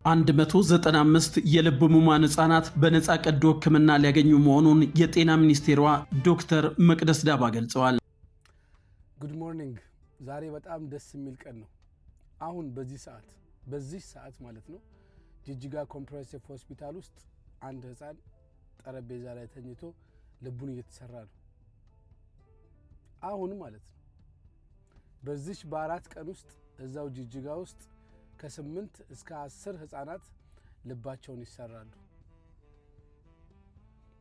195 የልብ ህሙማን ህጻናት በነፃ ቀዶ ህክምና ሊያገኙ መሆኑን የጤና ሚኒስቴሯ ዶክተር መቅደስ ዳባ ገልጸዋል። ጉድ ሞርኒንግ። ዛሬ በጣም ደስ የሚል ቀን ነው። አሁን በዚህ ሰዓት ማለት ነው ጅጅጋ ኮምፕሬሄንሲቭ ሆስፒታል ውስጥ አንድ ህፃን ጠረጴዛ ላይ ተኝቶ ልቡን እየተሰራ ነው። አሁን ማለት ነው በዚህ በአራት ቀን ውስጥ እዛው ጅጅጋ ውስጥ ከ8 እስከ 10 ህፃናት ልባቸውን ይሰራሉ።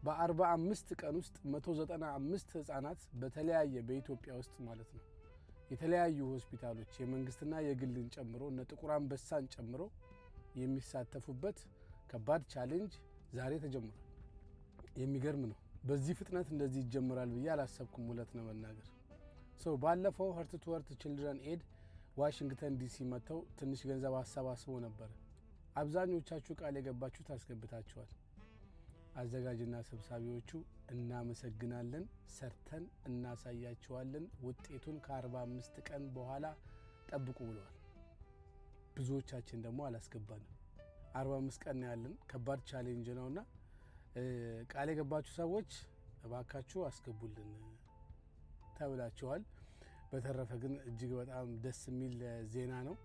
በ45 ቀን ውስጥ 195 ህፃናት በተለያየ በኢትዮጵያ ውስጥ ማለት ነው የተለያዩ ሆስፒታሎች የመንግስትና የግልን ጨምሮ እነ ጥቁር አንበሳን ጨምሮ የሚሳተፉበት ከባድ ቻሌንጅ ዛሬ ተጀምሯል። የሚገርም ነው። በዚህ ፍጥነት እንደዚህ ይጀምራል ብዬ አላሰብኩም። ሁለት ነው መናገር ባለፈው ሀርት ቱ ሀርት ቺልድረን ኤድ ዋሽንግተን ዲሲ መተው ትንሽ ገንዘብ አሰባስቦ ነበር። አብዛኞቻችሁ ቃል የገባችሁ ታስገብታችኋል። አዘጋጅና ሰብሳቢዎቹ እናመሰግናለን፣ ሰርተን እናሳያችኋለን፣ ውጤቱን ከ45 ቀን በኋላ ጠብቁ ብለዋል። ብዙዎቻችን ደግሞ አላስገባንም። 45 ቀን ያለን ከባድ ቻሌንጅ ነውና ቃል የገባችሁ ሰዎች እባካችሁ አስገቡልን ተብላችኋል። በተረፈ ግን እጅግ በጣም ደስ የሚል ዜና ነው።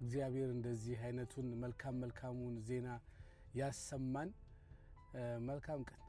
እግዚአብሔር እንደዚህ አይነቱን መልካሙን ዜና ያሰማን። መልካም ቀን